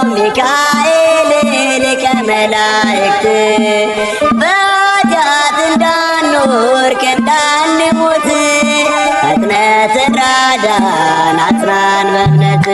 ሚካኤል ሊቀ መላእክት በኃጢአት እንዳንወድቅ እንዳንሞት ፈጥነህ ተራዳን አጽናን በእምነት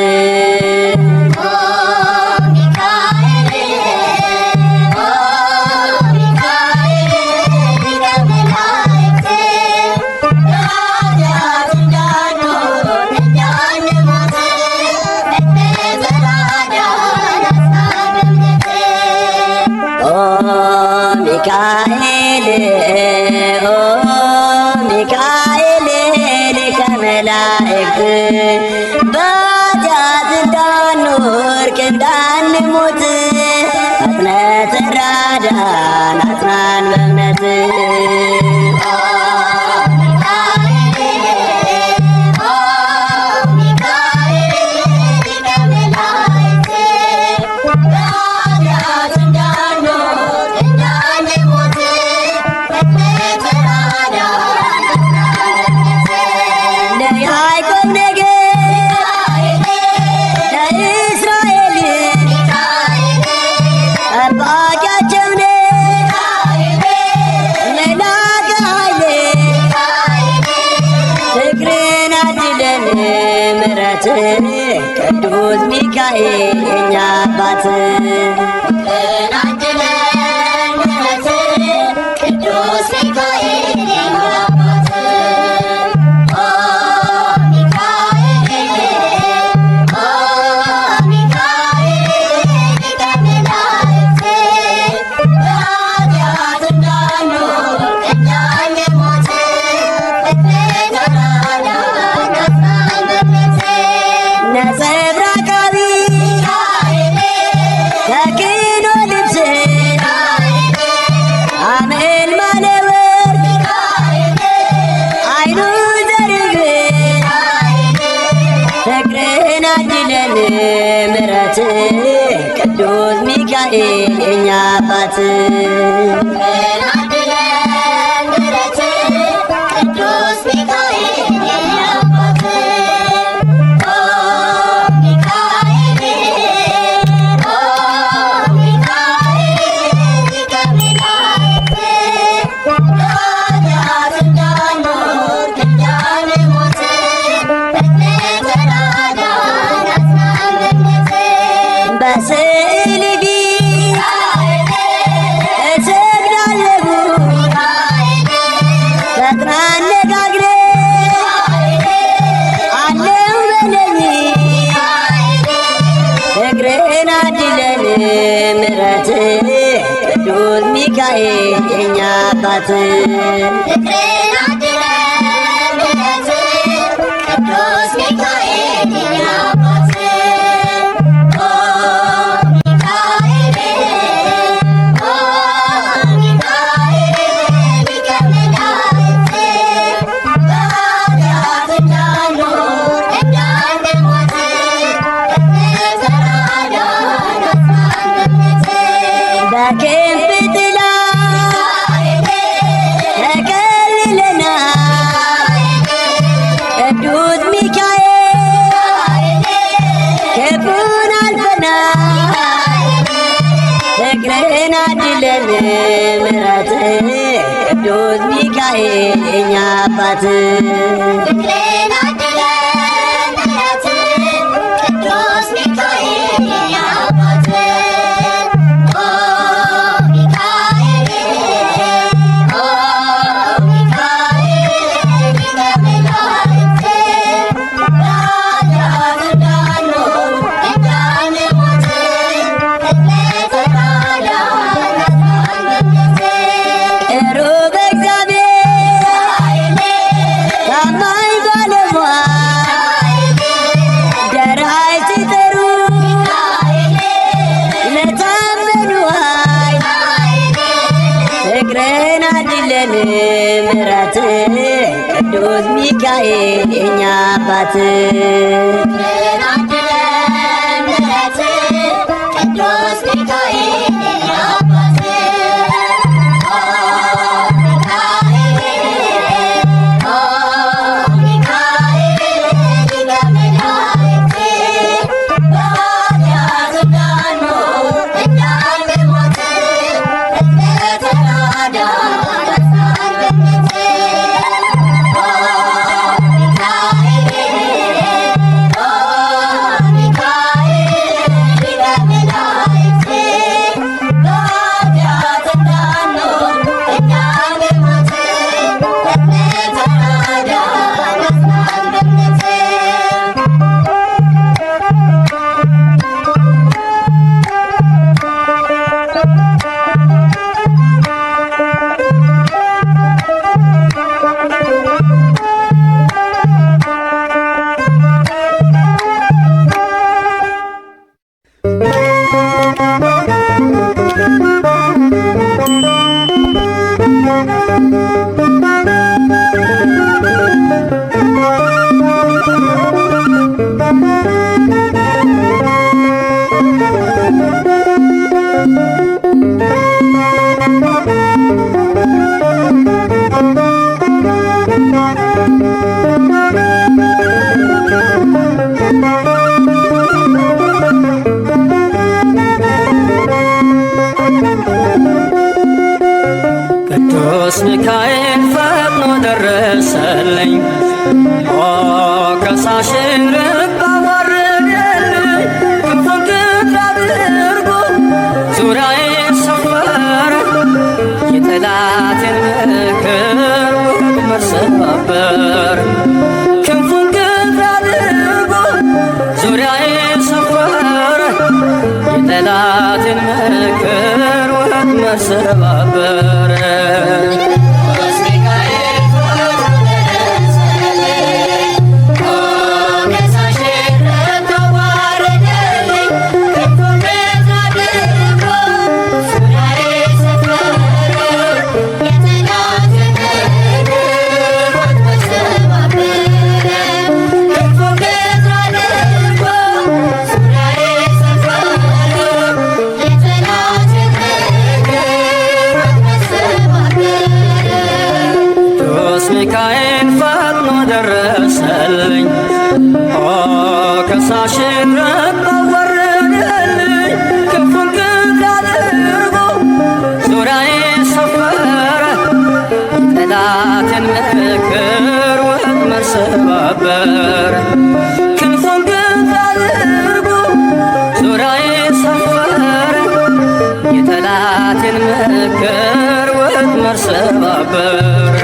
ሚካኤል ሊቀ መላእክት በኃጢአት እንዳንወድቅ እንዳንሞት ፈጥነህ ተራዳን አጽናን በእምነት ቅዱስ ሚካኤል የኛ አባት ቅዱስ ሚካኤል የኛ አባት ነጸብራቃቢ ተክህኖ ልብስ አሜን ማለወርቅ አይኑ ዘርግብ ፍቅርን አድለን ምሕረት ቅዱስ ሚካኤል የኛ አባት ቅዱስ ሚካኤል የኛ አባት በስዕል ፊት እሰግዳለሁ ፈጥነህ አነጋግረኝ አለው በለኝ ፍቅርህን አድለን ምሕረት ቅዱስ ሚካኤል የኛ አባት ፍቅርህን አድለን ምሕረት ቅዱስ ሚካኤል የኛ አባት በክንፍ ጥላ ተከልለናል ቅዱስ ሚካኤል ክፉን አልፈናል ፍቅርህን አድለን ምሕረት ቅዱስ ሚካኤል የኛ አባት ፍቅርህን አድለን ምሕረት ቅዱስ ሚካኤል የኛ አባት ፍቅርህን አድለን ምሕረት ቅዱስ ሚካኤል የኛ አባት ፍቅርህን አድለን ምሕረት ቅዱስ ሚካኤል ፈጥኖ ደረሰልኝ። ኦ ከሳሽ ርቅ አዋረደልኝ። ክንፉን ክንፍ አድርጎ ዙሪያዬን ሰፈረ። የጠላቴን ምክር ወጥመድ ሰባበረ። ክንፉን ክንፍ አድርጎ ዙሪያዬን ሰፈረ። የጠላቴን ምክር ወጥመድ ሰባበረ። ሚካኤል ፈጥኖ ደረሰልኝ። ኦ ከሳሽን ረግጦ አዋረደልኝ። ክንፉን ክንፍ አድርጎ ዙሪያዬን ሰፈረ። የጠላቴን ምክር ወጥመድ ሰባበረ። ክንፉን ክንፍ አድርጎ ዙሪያዬን ሰፈረ። የጠላቴን ምክር ወጥመድ ሰባበረ።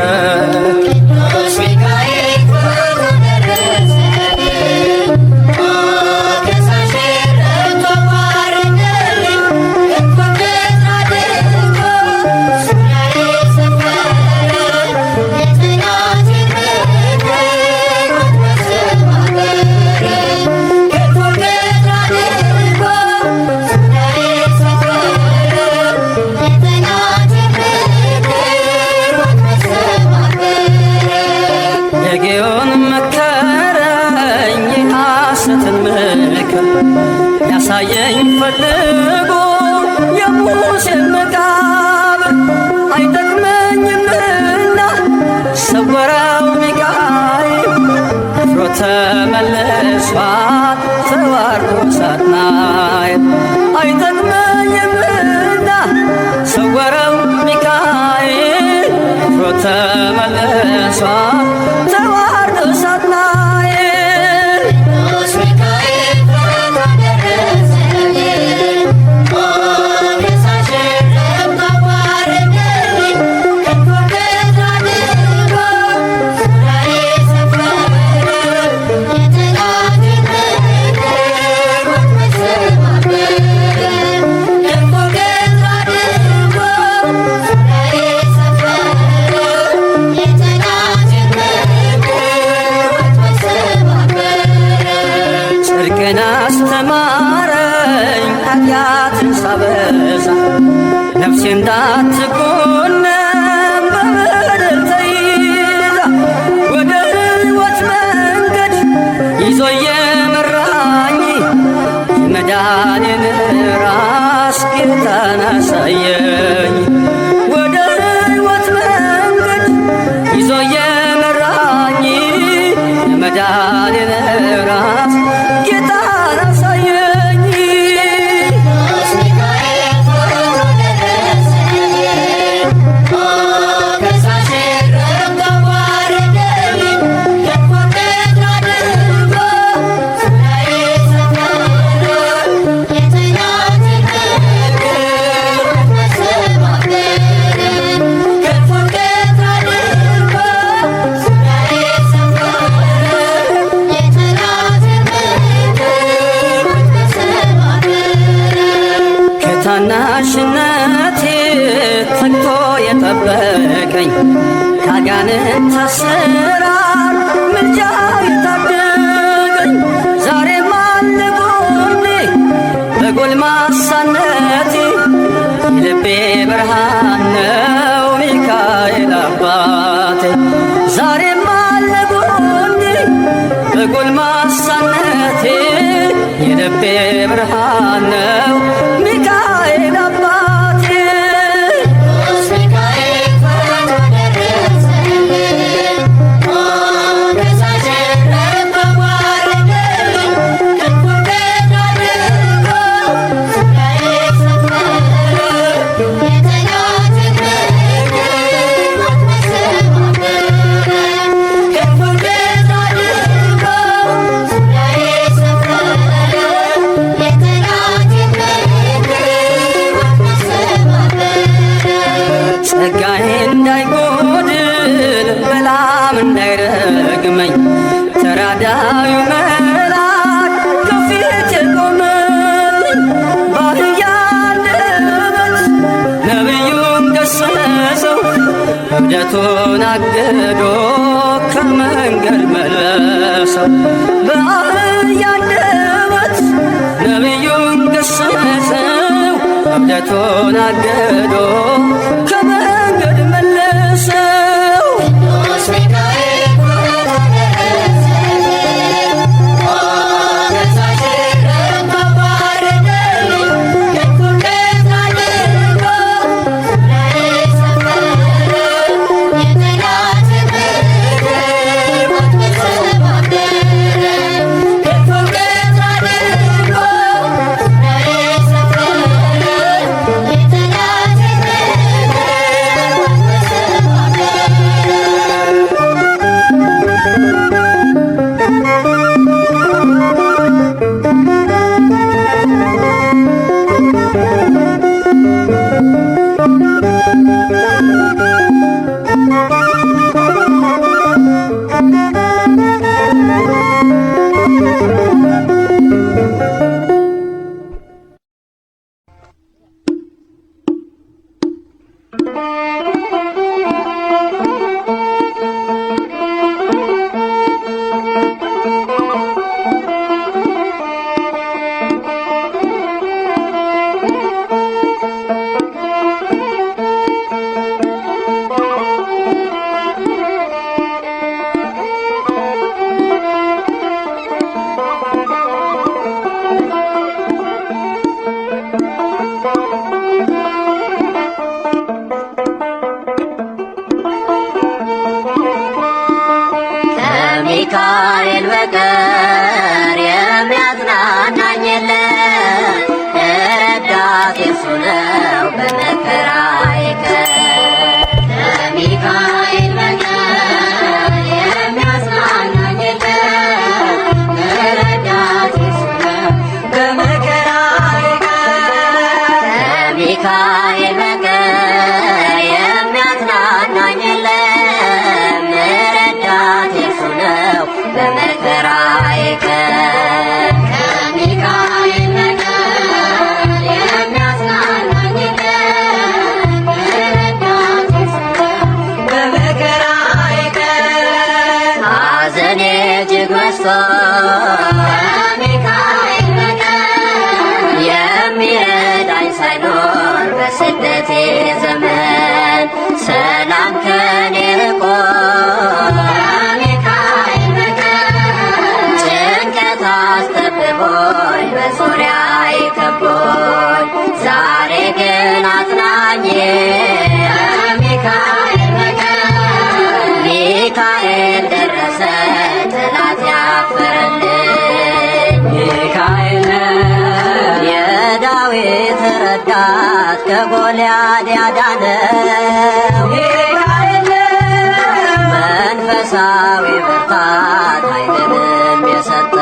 ጌዮን መከረኝ የሐሰትን ምክር ያሳየኝ ፈልጎ የሙሴን መቃብር አይጠቅመኝምና ሰወረው ሚካኤል አፍሮ ተመልሷል ተዋርዶ ሳጥናኤል አይጠቅመኝምና ሰወረው ሚካኤል አፍሮ ተመልሷል ተዋርዶ ሳጥናኤል። ጽድቅን አስተማረኝ ኃጢአትን ሳበዛ ነፍሴ እንዳትኮነን በበደል ተይዛ ወደ ሕይወት መንገድ ይዞ የመራኝ የመዳኔን ራስ ጌታን አሳየኝ። ወደ ሕይወት መንገድ ይዞ የመራኝ የመዳኔን ራስ ጌታን አሳየኝ። ታናሽነቴ ተግቶ የጠበቀኝ ካጋንንት አሰራር ምልጃው የታደገኝ ዛሬም አለ ጎኔ በጎልማሳነቴ የልቤ ብርሃን ነው ሚካኤል አባቴ። ዛሬም አለ ጎኔ በጎልማሳነቴ የልቤ ብርሃን ነው ሚካኤል አባቴ። እንዳይጎድል በላም እንዳይረግመኝ ተራዳዩ መልአክ ከፊቴ ቆመልኝ። በአህያ አንደበት ነቢዩን ገሰጸው እብደቱን አግዶ ከመንገድ መለሰው። በአህያ አንደበት ነቢዩን ገሰጸው እብደቱን አግዶ ከመንገድ መለሰው። ሚካኤል በቀር የሚያጽናናኝ የለም፣ ረዳቴ እርሱ ነው በመከራዬ ቀን። ከሚካኤል በቀር የሚያጽናናኝ የለም፣ ረዳቴ እርሱ ነው በመከራዬ ቀን። ከሚካኤል በቀር የሚያጽናናኝ የለም፣ ረዳቴ እርሱ ነው በመከራዬ ቀን። ከሚካኤል በቀር የሚያጽናናኝ የለም፣ ረዳቴ እርሱ ነው በመከራዬ ቀን። ሐዘኔ እጅግ በዝቶ ከሚካኤል በቀር የሚረዳኝ ሳይኖር በስደቴ ዘመን ሰላም ከኔ ርቆ ከሚካኤል በቀር ጭንቀት አስጠብቦኝ በዙሪያዬ ከቦኝ ዛሬ ግን አጽናኜ ከሚካኤል በቀር ሚካኤል ደረሰ ጠላት ያፈረልኝ። ሚካኤል የዳዊት ረዳት ከጎልያድ ያዳነው ሚካኤል መንፈሳዊ ብርታት ኃይልንም የሰጠ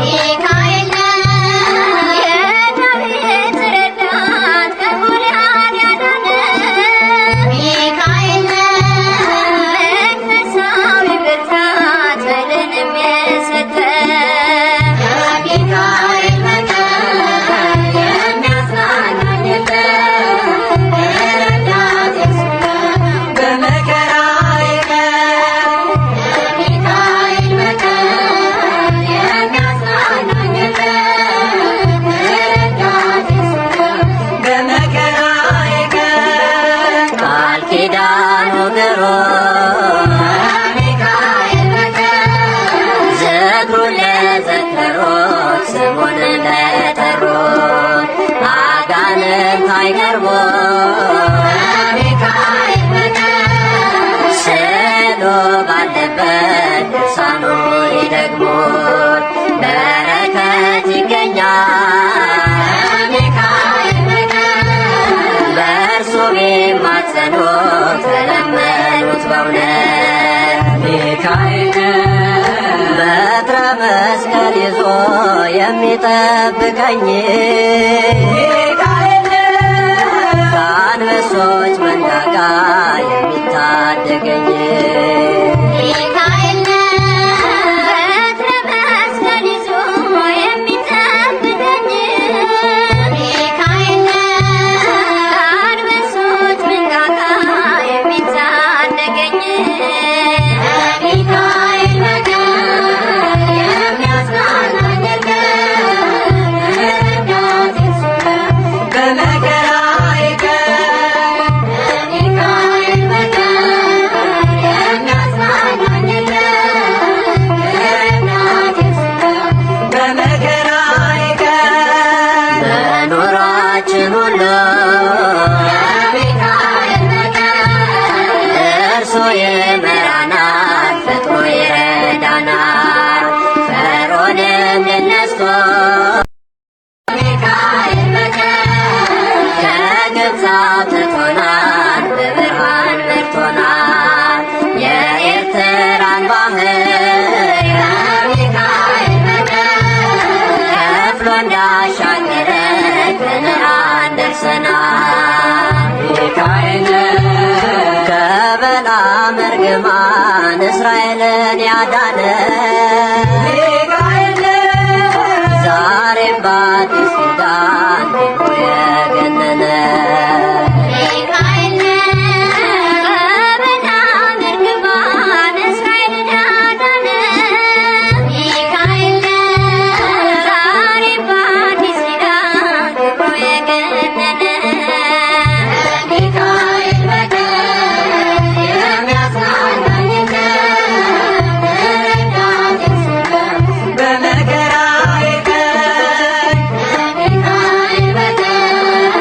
ሚካኤል የዳዊት ረዳት ከጎልያድ ያዳነ ሚካኤል መንፈሳዊ ብርታት ኃይልንም የሰጠ ከሚካኤል በቀር የሚያጽናናኝ የለም፣ ረዳቴ እርሱ ነው በመከራዬ ቀን። ከሚካኤል በቀር የሚያጽናናኝ የለም፣ ረዳቴ እርሱ ነው በመከራዬ ቀን። ቃል ኪዳኑ ግሩም ከሚካኤል በቀር ዝክሩን ለዘከሩት ስሙን ለጠሩት አጋንንት አይቀርቡም። ከሚካኤል በቀር ስዕሉ ባለበት ድርሳኑ ይደግሙት በረከት ይገኛል። ከሚካኤል በቀር በእርሱ ቢማጸኑት ተለመኑት በእውነት ሚካኤል በትረ መስቀል ይዞ የሚጠብቀኝ ሚካኤል ከአንበሶች መንጋጋ ታደገኝ ሚካኤል በትረ መስቀል ይዞ የሚጠብቀኝ ሚካኤል ከአንበሶች መንጋጋ የሚታደገኝ ሚካኤል በቀር የሚያጽናናኝ የለም ረዳቴ እሱ ነው በመከራዬ ቀን ሚካኤል በቀር የሚያጽናናኝ የለም ረዳቴ እሱ ነው በመከራዬ ቀን በኑሯችን ሁሉ ሚካኤል በቀር እርሱ ይመራናል፣ ፈጥኖ ይረዳናል። ፈርዖንን ድል ነስቶ ሚካኤል በቀር ከግብፅ አውጥቶናል፣ በብርሃን መርቶናል። የኤርትራን ባህር ሚካኤል በቀር ከፍሎ እንዳሻገረ ከነዓን ደርሰናል። ሚካኤል ከበለዓም እርግማን እስራኤልን ያዳነ ሚካኤል ዛሬም በአዲስ ኪዳን ልቡ የገነነ ሚካኤል ከበለዓም እርግማን እስራኤልን ያዳነ ሚካኤል ዛሬም በአዲስ ኪዳን ክብሩ የገነነ ሚካኤል በቀር የሚያጽናናኝ የለም ረዳቴ እሱ ነው በመከራዬ ቀን ሚካኤል በቀር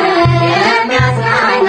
የሚያጽናናኝ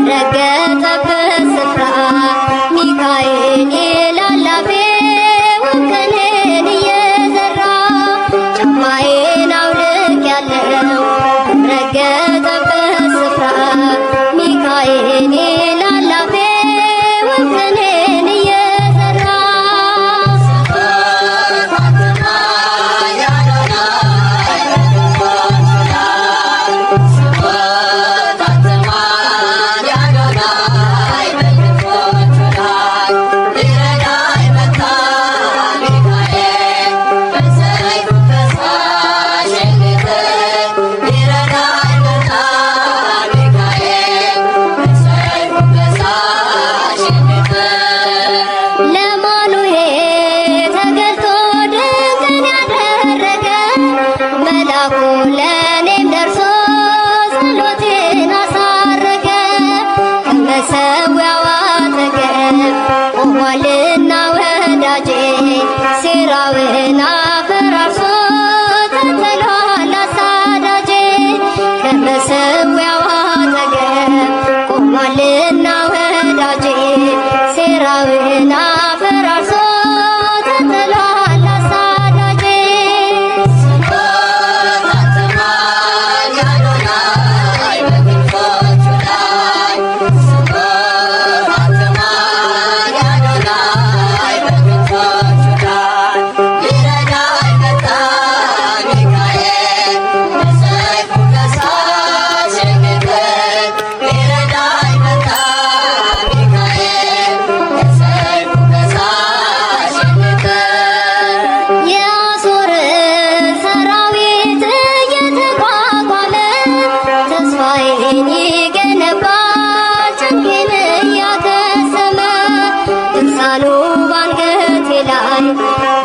ረገጠበት ስፍራ ሚካኤል የላላፌ ወከኔን እየዘራ ጫማዬን አውልቅ ያለው ረገጠበት ስፍራ ሚካኤል የላላፌ ወከኔን እየዘራ ለኔም ደርሶ ጸሎቴን አሳረገ ከመሠዊያው አጠገብ ቆሟልና ወዳጄ ሴራውን አፈራርሶ ተጥሏል አሳዳጄ ከመሠዊያው አጠገብ ቆሟልና ወዳጄ ሴራውን አፈራርሶ ተጥሏል አሳዳጄ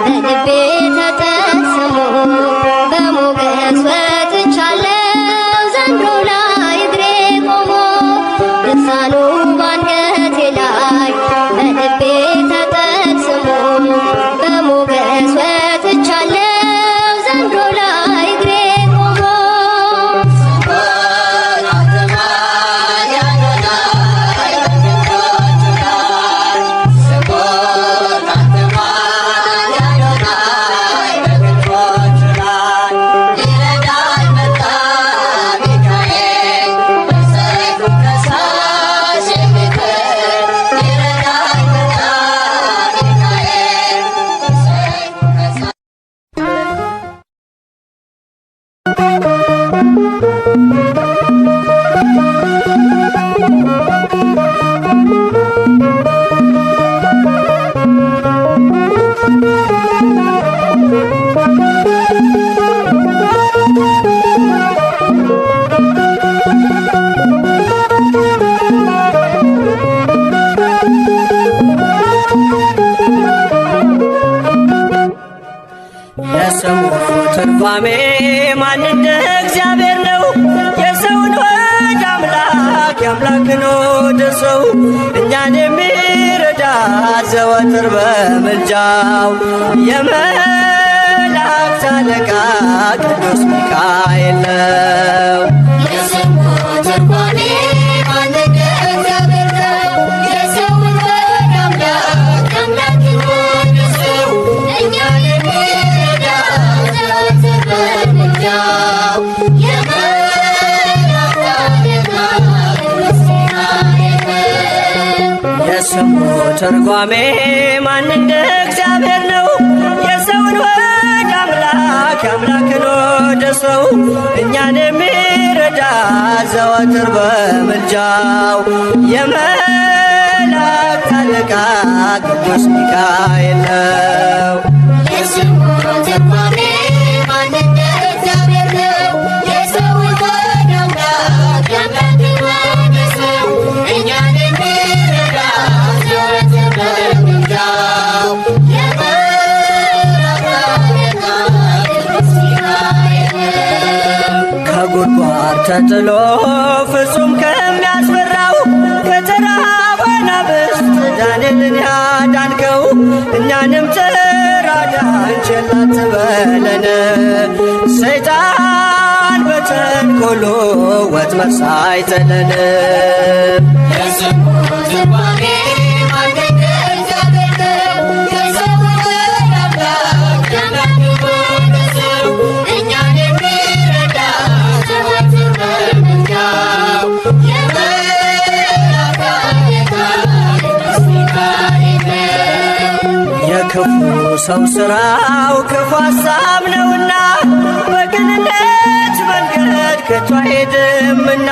በልቤ ተጠቅስሞ በሞገስ ወጥቻለሁ ዘንዶ ላይ እግሬ ቆሞ ልሳኑ ባንገቴ ላይ በልቤ ተጠቅስሞ በሞገስ ወጥቻለሁ ዘንዶ ላይ እግሬ ቆሞ የሰው ትርጓሜ ማን እንደ እግዚአብሔር ነው? የሰውን ወደ አምላክ የአምላክን ወደ ሰው እኛን የሚረዳ ዘወትር በምልጃው የመላእክት አለቃ ቅዱስ ሚካኤል ነው። የሰው ትርጓሜ ማን እንደ እግዚአብሔር ነው? የሰውን ወደ አምላክ የአምላክን ወደ ሰው እኛን የሚረዳ ዘወትር በምልጃው የመላእክት አለቃ ቅዱስ ሚካኤል ነው። የስሙ ትርጓሜ ማን እንደ እግዚአብሔር ነው? የሰውን ወደ አምላክ የአምላክን ወደ ሰው እኛን የሚረዳ ዘወትር በምልጃው የመላእክት አለቃ ቅዱስ ሚካኤል ነው። የስሙ ትርጓሜ ማን እንደ እግዚአብሔር ነው? የሰውን ወደ አምላክ የአምላክን ወደ ሰው እኛን የሚረዳ ዘወትር በምልጃው የመላእክት አለቃ ቅዱስ ሚካኤል ነው። ከጉድጓድ ተጥሎ ፍጹም ከሚያስፈራው ከተራበ አናብስት ዳንኤልን ያዳንከው እኛንም ተራዳን ቸል አትበለን። ሰይጣን በተንኰሉ ወጥመድ ሳይጥለን የስሙ ትርጓሜ አንድ እግዚአብሔር ነው። የሰው ወልድ አምላክ የአምላክ የሆነ ሰው እኛን የሚረዳ ዘወትር በምልጃው የመላእክት አለቃ ቅዱስ ሚካኤል ነው። የክፉ ሰው ሥራው ክፉ ሐሳብ ነውና በቅንነት መንገድ ከቶ አይሄድምና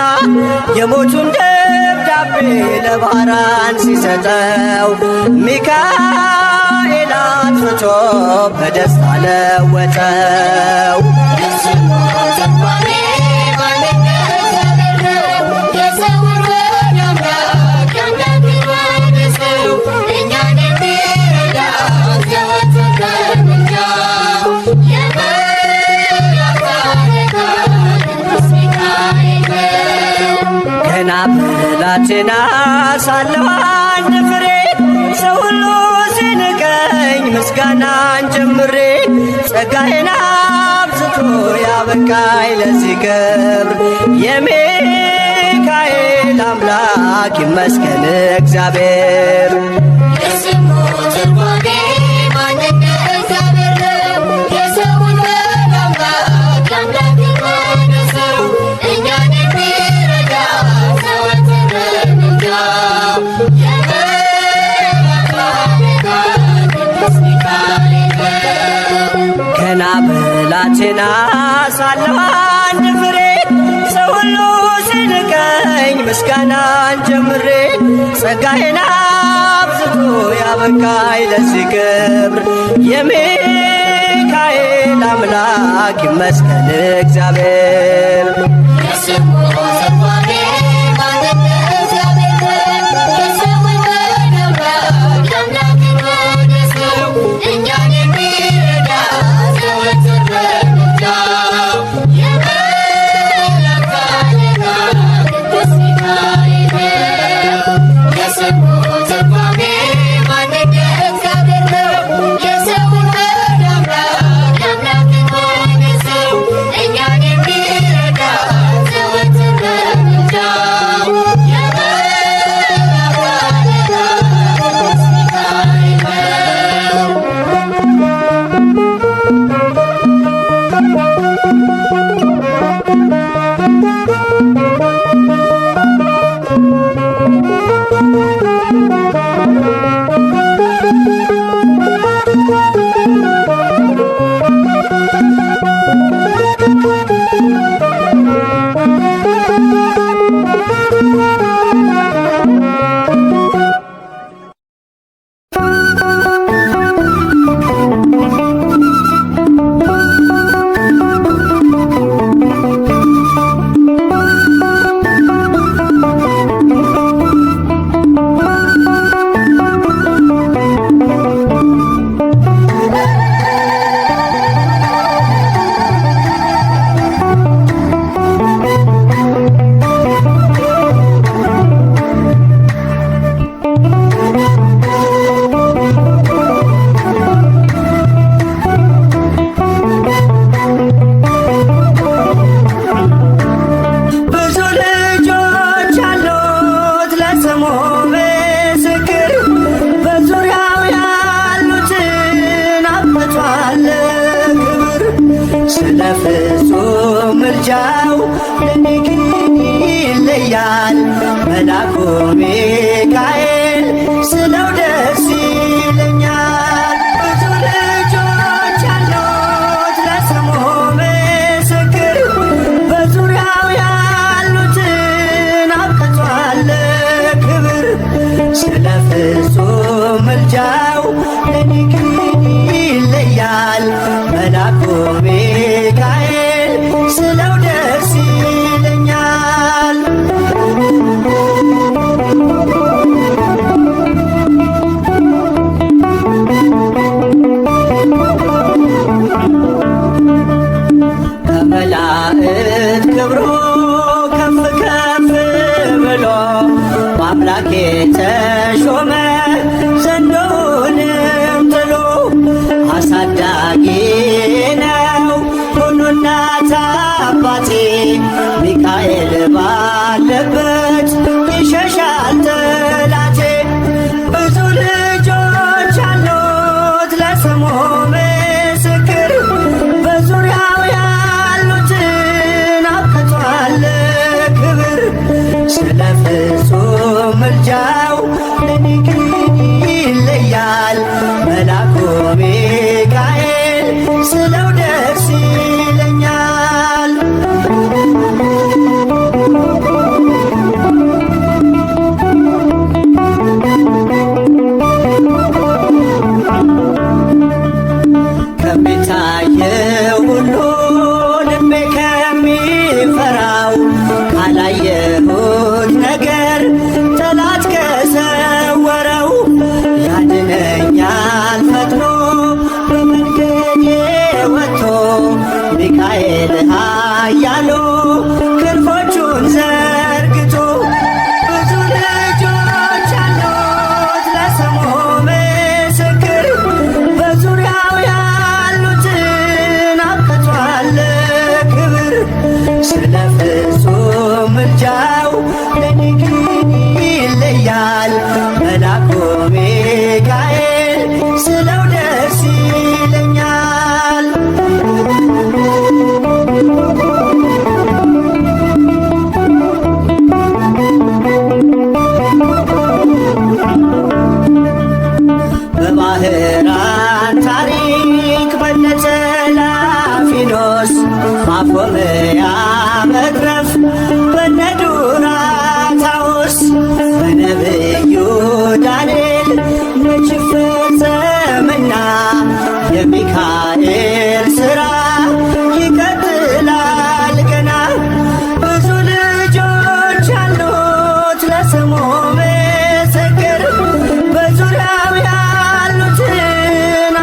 የሞቱን ደብዳቤ ለባህራን ሲሰጠው ሚካኤል አጥፍቶ በደስታ ለወጠው። የስሙ ትርጓሜ አንድ እግዚአብሔር ነው። የሰው ወልድ አምላክ የአምላክ የሆነ ሰው እኛን የሚረዳ ዘወትር በምልጃው የመላእክት አለቃ ቅዱስ ሚካኤል ነው። ገና ብላቴና ሳለሁ አንድ ፍሬ ሰው ሁሉ ሲንቀኝ ምስጋናን ጀምሬ ጸጋዬን አብዝቶ ያበቃኝ ለዚህ ክብር የሚካኤል አምላክ ይመስገን እግዚአብሔር። የስሙ ትርጓሜ አንድ እግዚአብሔር ነው። የሰው ወልድ አምላክ የአምላክ የሆነ ሰው እኛን የሚረዳ ዘወትር በምልጃው የመላእክት አለቃ ቅዱስ ሚካኤል ነው። ገና ብላቴና ሳለሁ አንድ ፍሬ ሰው ሁሉ ሲንቀኝ ምስጋናን ጀምሬ ጸጋዬን አብዝቶ ያበቃኝ ለዚህ ክብር የሚካኤል አምላክ ይመስገን እግዚአብሔር። የስሙ ትርጓሜ አንድ እግዚአብሔር ነው። የሰው ወልድ አምላክ የአምላክ የሆነ ሰው እኛን የሚረዳ ዘወትር በምልጃው የመላእክት አለቃ ቅዱስ ሚካኤል ነው። የስሙ ትርጓሜ አንድ እግዚአብሔር ነው። የሰው ወልድ አምላክ የአምላክ የሆነ ሰው እኛን የሚረዳ ዘወትር በምልጃው የመላእክት አለቃ ቅዱስ ሚካኤል ነው። ምልጃው ለኔ ግን ይለያል። መላኩ ሚካኤል ስለው ደስ ይለኛል። ብዙ ልጆች ያሉት ለስሙ ምስክር በዙሪያው ያሉትን አብቅቷል ክብር። ስለ ፍጹም ምልጃው ለኔ ግን ይለያል። መላኩ ሚካኤል ስለው ደስ ይለኛል። ከመላእክት ክብሩ ከፍ ከፍ ብሎ በአምላክ የተሾመ ዘንዶንም ጥሎ አሳዳጊ ነው ሁሉ እናት አባቴ። ሚካኤል ባለበት ይሸሻል ምልጃው ለኔ ግን ይለያል። መልአኩ ሚካኤል ስለው ደስ ይለኛል። ከሚታየው ሁሉ ልቤ ከሚፈራው ካላየሁት ነገር ጠላት ከሰወረው ያድነኛል ፈጥኖ በመንገዴ ወጥቶ ሚካኤል ኃያሉ ክንፎቹን ዘርግቶ ብዙ ልጆች አሉት ለስሙ ምስክር በዙሪያው ያሉትን አብቅቷል ክብር ስለ ፍጹም ምልጃው ለኔ ግን ይለያል። መልአኩ ሚካኤል ስለው ደስ ይለኛል። በባህራን ታሪክ በነተላፊኖስ ማፎመያ መትረፍ በነዱራታውስ በነብዩ ዳንኤል መች ፈጸመና የሚካኤል ሥራ ይቀጥላል ገና። ብዙ ልጆች አሉት ለስሙ ምስክር በዙሪያው ያሉትን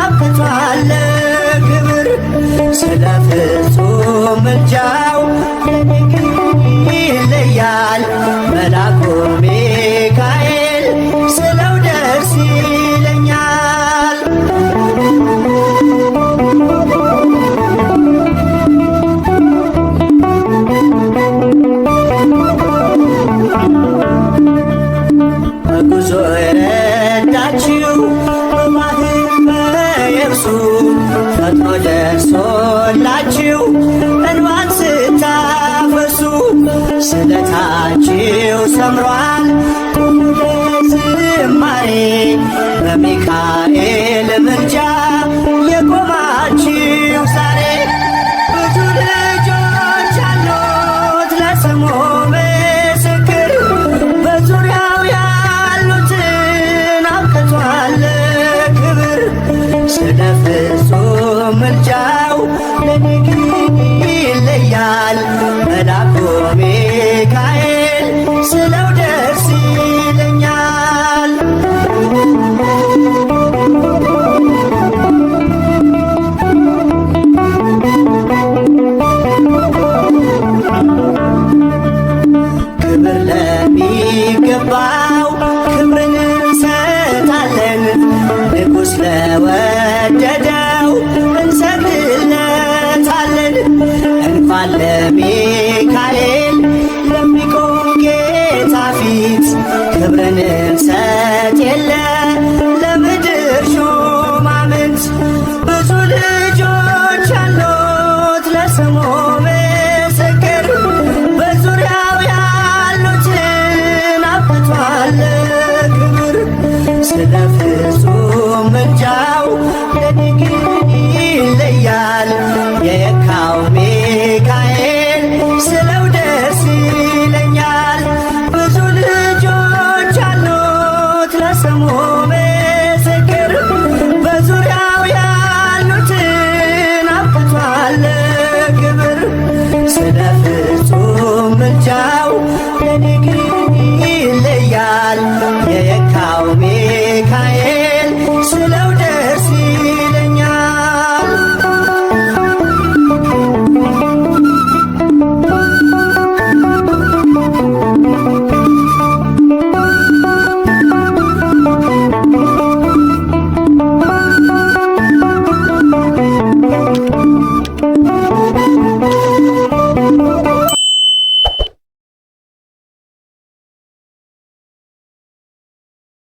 አብቅቷል ክብር ስለ ፍጹም ምልጃው ለኔ ግን ይለያል። መልአኩ ሚካኤል ስለው ደስ ይለኛል። በጉዞ የረዳችው በባህር በየብሱ ፈጥኖ ደርሶላችሁ እንባን ስታፈሱ ስለታችሁ ሰምሯል ቁሙ ለዝማሬ በሚካኤል ምልጃ የቆማችሁ ዛሬ ብዙ ልጆች አሉት ለስሙ ምስክር በዙሪያው ያሉትን አብቅቷል ክብር ስለ ፍጹም ምልጃው ለኔ ግን ይለያል። መልአኩ ሚካኤል ስለው ደስ ይለኛል። ክብር ለሚገባው ክብርን እንሰጣለን፣ ንጉሥ ለወደደው እንሰግድለታለን። እንኳን ለሚካኤል ለሚቆም ጌታ ፊት ክብርን እንሰጥ የለ ለምድር ሹማምንት ብዙ ልጆች አሉት ለስሙ ምስክር በዙሪያው ያሉትን አብቅቷል ክብር ስለ ፍጹም ምልጃው ለኔ ግን ይለያል። የካው ሚካኤል ስለው ደስ ይለኛል። ብዙ ልጆች አሉት ለስሙ ምስክር በዙሪያው ያሉትን አብቅቷል ክብር ስለ ፍጹም ምልጃው ለኔ ግን